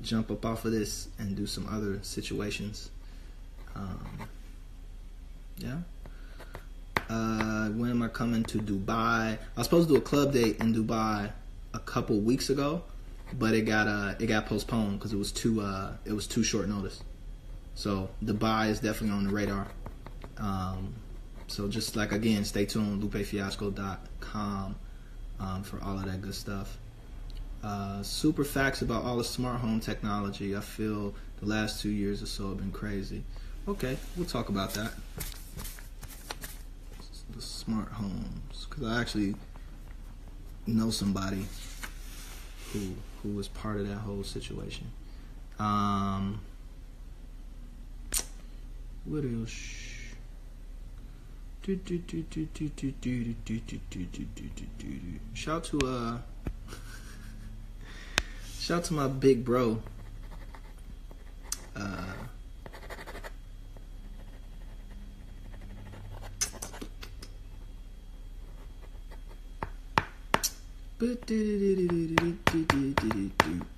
jump up off of this and do some other situations. Yeah. When am I coming to Dubai? I was supposed to do a club date in Dubai a couple weeks ago, but it got postponed because it was too short notice. So Dubai is definitely on the radar. So just like, again, stay tuned, lupefiasco.com for all of that good stuff. Super facts about all the smart home technology. I feel the last 2 years or so have been crazy. Okay, we'll talk about that. The smart homes, because I actually know somebody who was part of that whole situation. What else? Shout to my big bro.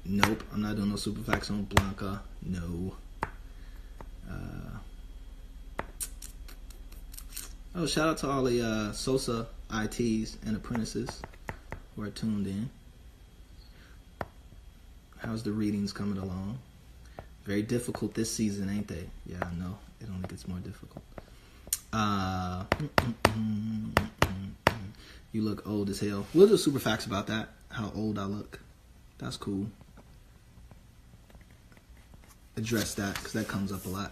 Nope, I'm not doing no super facts on Blanca. No. Shout out to all the Sosa ITs and apprentices who are tuned in. How's the readings coming along? Very difficult this season, ain't they? Yeah, I know. It only gets more difficult. You look old as hell. We'll do super facts about that. How old I look. That's cool. Address that because that comes up a lot.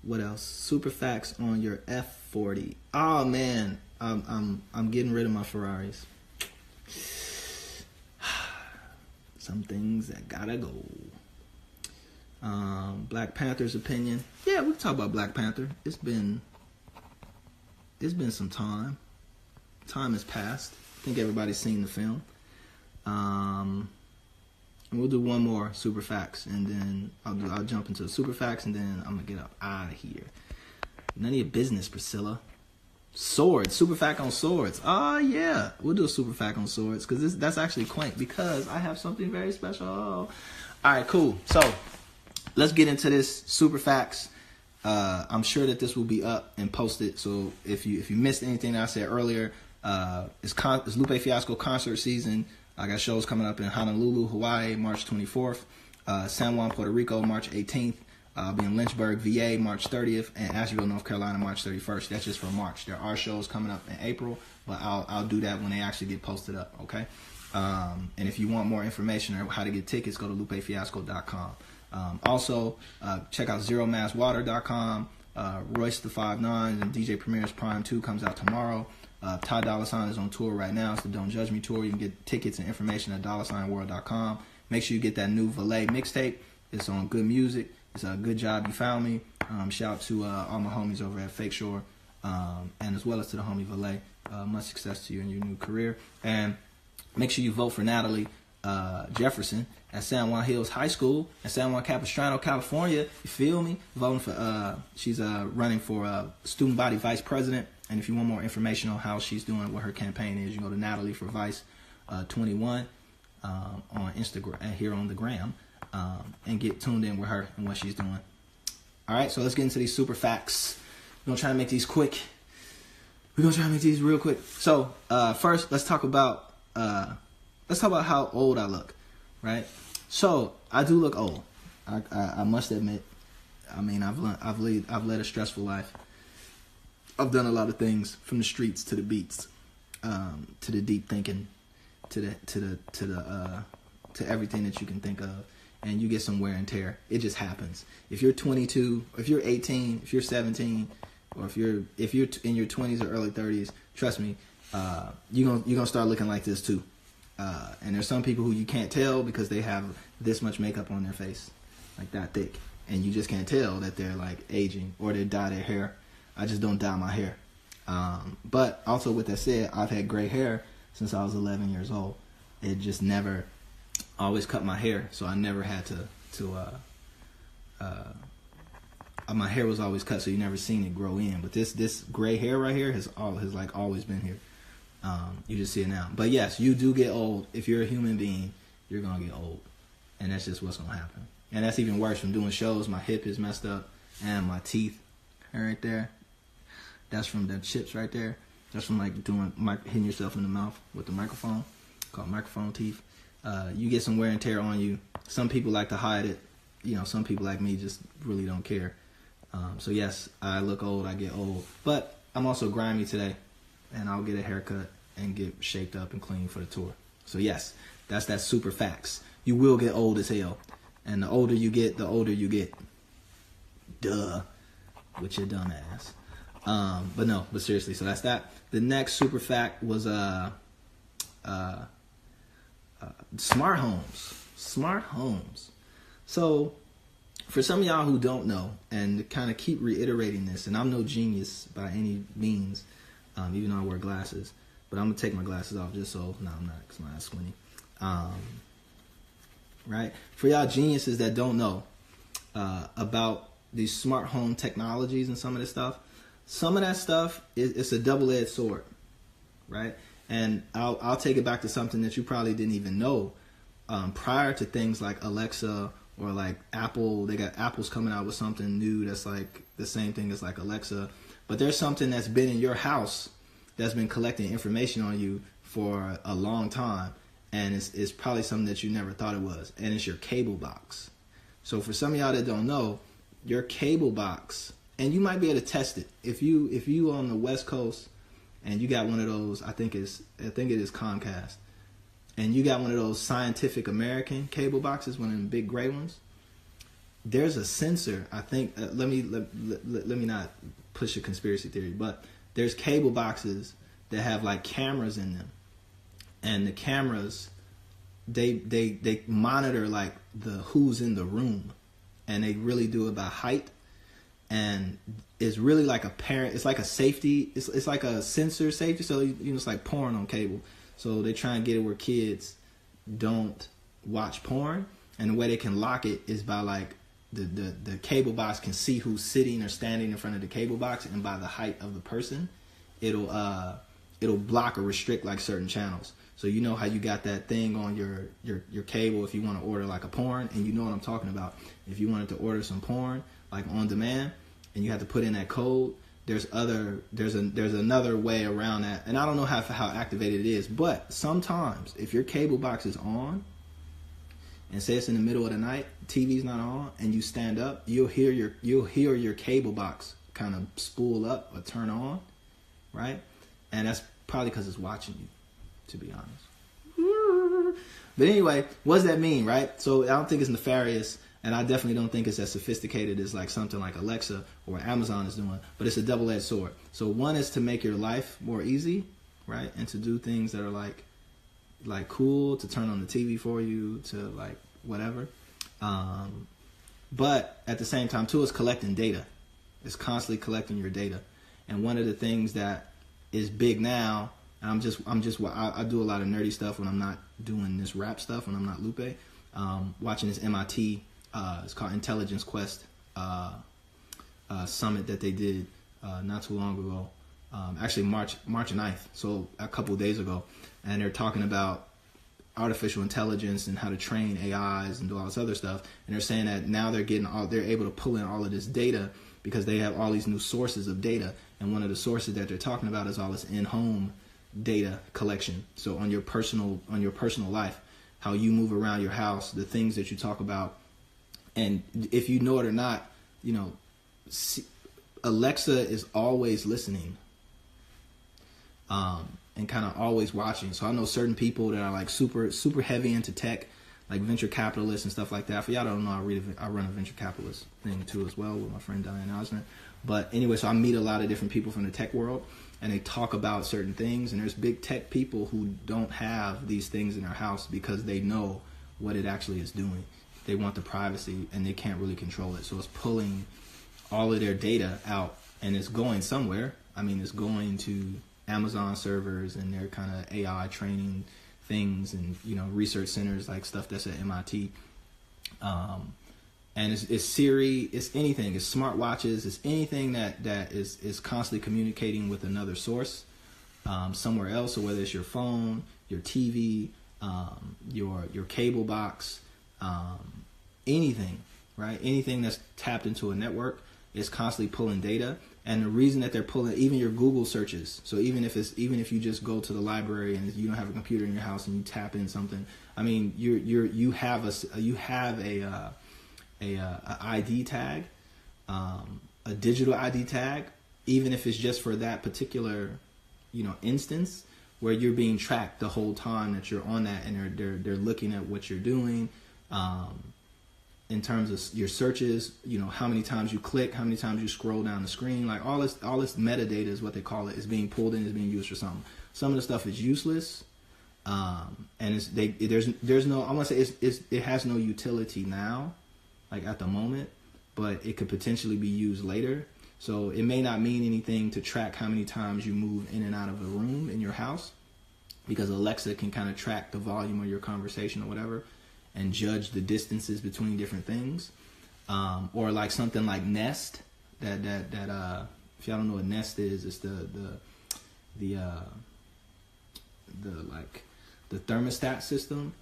What else? Super facts on your F40. Oh man, I'm getting rid of my Ferraris. Some things that gotta go. Black Panther's opinion. Yeah, we can talk about Black Panther. It's been some time. Time has passed. I think everybody's seen the film. And we'll do one more super facts, and then I'll jump into the super facts, and then I'm gonna get up out of here. None of your business, Priscilla. Swords, super fact on swords. Yeah, we'll do a super fact on swords because that's actually quaint because I have something very special. All right, cool. So let's get into this super facts. I'm sure that this will be up and posted. So if you missed anything that I said earlier, it's Lupe Fiasco concert season. I got shows coming up in Honolulu, Hawaii, March 24th. San Juan, Puerto Rico, March 18th. I'll be in Lynchburg, VA, March 30th, and Asheville, North Carolina, March 31st. That's just for March. There are shows coming up in April, but I'll do that when they actually get posted up, okay? And if you want more information on how to get tickets, go to lupefiasco.com. Also, check out zeromasswater.com. Royce the 5'9" and DJ Premier's Prime 2 comes out tomorrow. Ty Dolla $ign is on tour right now. It's the Don't Judge Me tour. You can get tickets and information at dollasignworld.com. Make sure you get that new Valet mixtape. It's on Good Music. It's a Good Job You Found Me. Shout out to all my homies over at Fake Shore, and as well as to the homie Valet. Much success to you in your new career. And make sure you vote for Natalie Jefferson at San Juan Hills High School in San Juan Capistrano, California. You feel me? Voting for she's running for student body vice president. And if you want more information on how she's doing, what her campaign is, you go to Natalie for Vice 21 on Instagram and here on the gram, and get tuned in with her and what she's doing. All right, so let's get into these super facts. We're gonna try to make these quick. We're gonna try to make these real quick. So first, let's talk about how old I look. Right. So I do look old. I must admit. I mean, I've led a stressful life. I've done a lot of things, from the streets to the beats, to the deep thinking, to everything that you can think of, and you get some wear and tear. It just happens. If you're 22, if you're 18, if you're 17, or if you're in your 20s or early 30s, trust me, you're gonna start looking like this too. And there's some people who you can't tell because they have this much makeup on their face, like that thick, and you just can't tell that they're like aging, or they dye their hair. I just don't dye my hair. But also with that said, I've had gray hair since I was 11 years old. It just never always cut my hair, so I never had my hair was always cut, so you never seen it grow in. But this gray hair right here has always been here. You just see it now. But yes, you do get old. If you're a human being, you're going to get old. And that's just what's going to happen. And that's even worse from doing shows. My hip is messed up and my teeth are right there. That's from the chips right there. That's from like hitting yourself in the mouth with the microphone, called microphone teeth. You get some wear and tear on you. Some people like to hide it. You know, some people like me just really don't care. So yes, I look old, I get old. But I'm also grimy today, and I'll get a haircut and get shaped up and clean for the tour. So yes, that's that super facts. You will get old as hell. And the older you get, the older you get. Duh. With your dumb ass. But seriously, so that's that. The next super fact was smart homes. Smart homes. So for some of y'all who don't know, and to kind of keep reiterating this, and I'm no genius by any means, even though I wear glasses, but I'm gonna take my glasses off just so I'm not, because my eyes squinty. Right? For y'all geniuses that don't know about these smart home technologies and some of this stuff, some of that stuff it's a double-edged sword, right? And I'll take it back to something that you probably didn't even know prior to things like Alexa or like Apple. Apple's coming out with something new that's like the same thing as like Alexa, but there's something that's been in your house that's been collecting information on you for a long time. And it's probably something that you never thought it was. And it's your cable box. So for some of y'all that don't know, your cable box, and you might be able to test it. If you on the West Coast and you got one of those, I think it is Comcast, and you got one of those Scientific American cable boxes, one of them big gray ones, there's a sensor, I think, let me not push a conspiracy theory, but there's cable boxes that have like cameras in them. And the cameras, they monitor like who's in the room, and they really do it by height, and it's really like it's like a safety, it's like a sensor safety. So it's like porn on cable. So they try and get it where kids don't watch porn, and the way they can lock it is by like the cable box can see who's sitting or standing in front of the cable box, and by the height of the person, it'll block or restrict like certain channels. So you know how you got that thing on your cable if you want to order like a porn, and you know what I'm talking about. If you wanted to order some porn like on demand, and you have to put in that code, there's another way around that, and I don't know how activated it is. But sometimes if your cable box is on, and say it's in the middle of the night, TV's not on, and you stand up, you'll hear your cable box kind of spool up or turn on, right? And that's probably because it's watching you, to be honest. But anyway, what does that mean, right? So I don't think it's nefarious, and I definitely don't think it's as sophisticated as like something like Alexa or Amazon is doing, but it's a double-edged sword. So one is to make your life more easy, right? And to do things that are like cool, to turn on the TV for you, to like whatever. But at the same time too, it's collecting data. It's constantly collecting your data. And one of the things that is big now, and I do a lot of nerdy stuff when I'm not doing this rap stuff, when I'm not Lupe, watching this MIT, it's called Intelligence Quest summit that they did not too long ago, actually March 9th, so a couple of days ago, and they're talking about artificial intelligence and how to train AIs and do all this other stuff, and they're saying that now they're able to pull in all of this data because they have all these new sources of data, and one of the sources that they're talking about is all this in-home data collection. So on your personal life, how you move around your house, the things that you talk about, and if you know it or not, Alexa is always listening, and kind of always watching. So I know certain people that are like super heavy into tech, like venture capitalists and stuff like that. For y'all don't know, I run a venture capitalist thing too as well with my friend Diane Osmond. But anyway, so I meet a lot of different people from the tech world, and they talk about certain things. And there's big tech people who don't have these things in their house because they know what it actually is doing. They want the privacy, and they can't really control it. So it's pulling all of their data out, and it's going somewhere. I mean, it's going to Amazon servers and their kind of AI training things, and research centers, like stuff that's at MIT. And it's Siri, it's anything, it's smartwatches, it's anything that is constantly communicating with another source. somewhere else, or whether it's your phone, your TV, your cable box, anything, right? Anything that's tapped into a network is constantly pulling data. And the reason that they're pulling, even your Google searches, so even if you just go to the library and you don't have a computer in your house and you tap in something, I mean, you have a ID tag, a digital ID tag, even if it's just for that particular, instance, where you're being tracked the whole time that you're on that, and they're looking at what you're doing, in terms of your searches, how many times you click, how many times you scroll down the screen, like all this metadata is what they call it, is being pulled in, is being used for something. Some of the stuff is useless, and there's no, I'm gonna say it has no utility now, like at the moment, but it could potentially be used later. So it may not mean anything to track how many times you move in and out of a room in your house, because Alexa can kind of track the volume of your conversation or whatever, and judge the distances between different things, or like something like Nest. That if y'all don't know what Nest is, it's the thermostat system.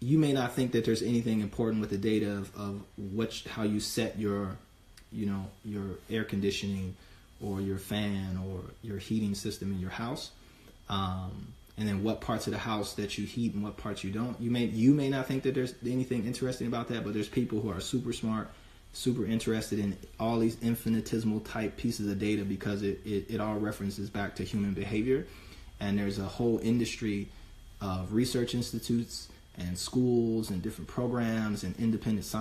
You may not think that there's anything important with the data of how you set your air conditioning or your fan or your heating system in your house. And then what parts of the house that you heat and what parts you don't. You may not think that there's anything interesting about that, but there's people who are super smart, super interested in all these infinitesimal type pieces of data, because it all references back to human behavior. And there's a whole industry of research institutes and schools and different programs and independent science